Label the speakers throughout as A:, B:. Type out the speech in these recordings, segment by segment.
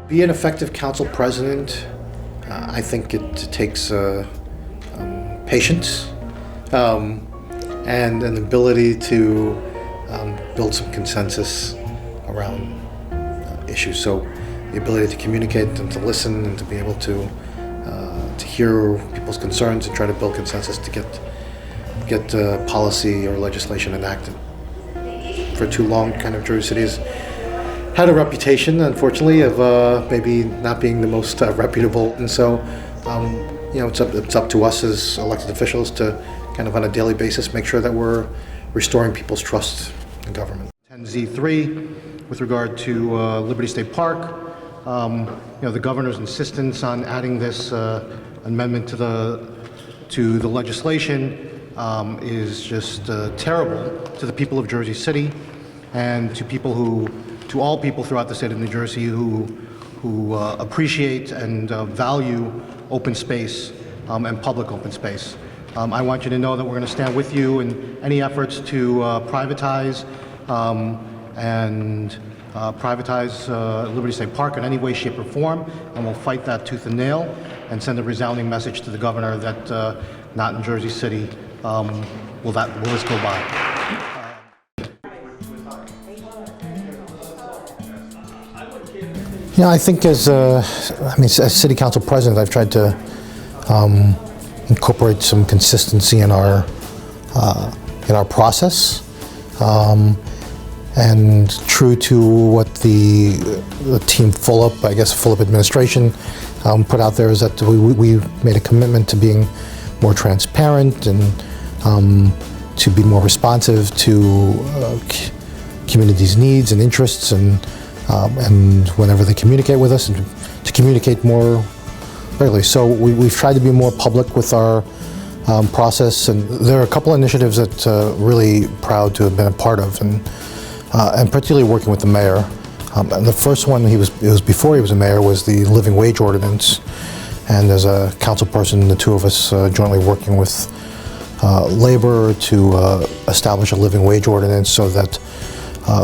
A: Be an effective council president, I think it takes patience and an ability to build some consensus around issues. So the ability to communicate and to listen and to be able to hear people's concerns and try to build consensus to get policy or legislation enacted. For too long, kind of Jersey City has had a reputation, unfortunately, of maybe not being the most reputable, and so it's up to us as elected officials to kind of on a daily basis make sure that we're restoring people's trust in government. 10Z3 with regard to Liberty State Park, the governor's insistence on adding this amendment to the legislation is just terrible to the people of Jersey City and to all people throughout the state of New Jersey who appreciate and value open space and public open space. I want you to know that we're going to stand with you in any efforts to privatize Liberty State Park in any way, shape, or form, and we'll fight that tooth and nail and send a resounding message to the governor that not in Jersey City will this go by. I think as city council president, I've tried to incorporate some consistency in our process, and true to what the team full up administration put out there is that we made a commitment to being more transparent and to be more responsive to communities' needs and interests and whenever they communicate with us, and to communicate more regularly. So we've tried to be more public with our process, and there are a couple initiatives that really proud to have been a part of, and particularly working with the mayor. And the first one, it was before he was a mayor, was the living wage ordinance, and as a council person, the two of us jointly working with labor to establish a living wage ordinance so that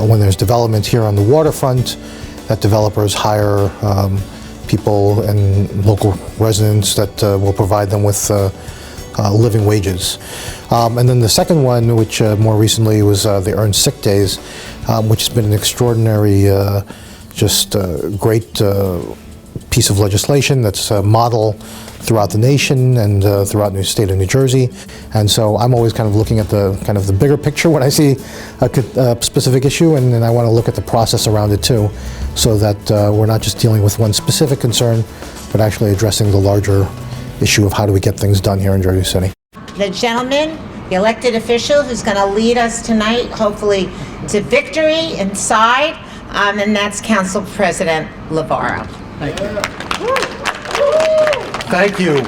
A: when there's development here on the waterfront, that developers hire people and local residents that will provide them with living wages. And then the second one, which more recently was the earned sick days, which has been an extraordinary, great piece of legislation that's a model throughout the nation and throughout the state of New Jersey. And so I'm always kind of looking at the bigger picture when I see a specific issue, and then I want to look at the process around it too, so that we're not just dealing with one specific concern, but actually addressing the larger issue of how do we get things done here in Jersey City.
B: The gentleman, the elected official who's going to lead us tonight, hopefully to victory inside, and that's Council President Lavarro.
A: Thank you. Thank you.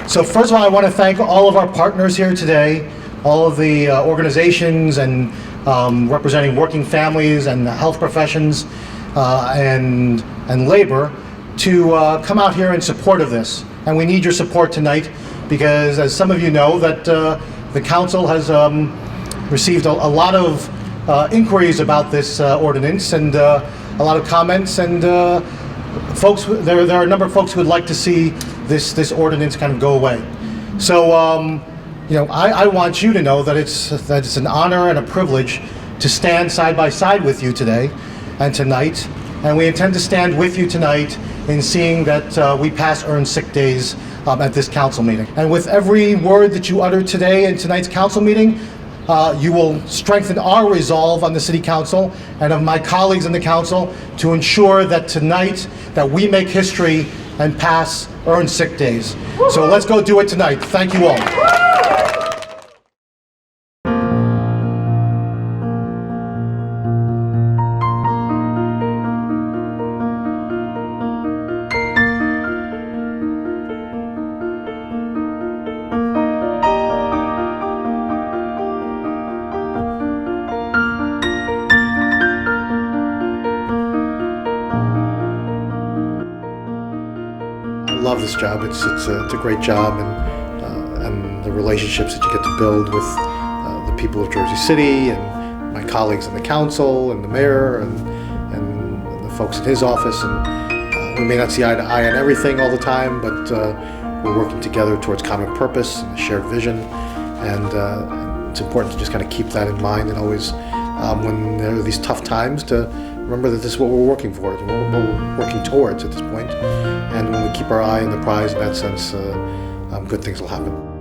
A: So first of all, I want to thank all of our partners here today, all of the organizations and representing working families and health professions and labor to come out here in support of this. And we need your support tonight because, as some of you know, that the council has received a lot of inquiries about this ordinance and a lot of comments, and folks. There are a number of folks who would like to see this ordinance kind of go away. So I want you to know that it's an honor and a privilege to stand side by side with you today and tonight, and we intend to stand with you tonight in seeing that we pass earned sick days at this council meeting. And with every word that you utter today in tonight's council meeting, you will strengthen our resolve on the City Council and of my colleagues in the Council to ensure that tonight that we make history and pass earned sick days. So let's go do it tonight. Thank you all. this job. It's a great job, and the relationships that you get to build with the people of Jersey City and my colleagues in the council and the mayor and the folks in his office. And we may not see eye to eye on everything all the time, but we're working together towards common purpose and a shared vision. And it's important to just kind of keep that in mind, and always, when there are these tough times, to remember that this is what we're working for, what we're working towards at this point. And when we keep our eye on the prize in that sense, good things will happen.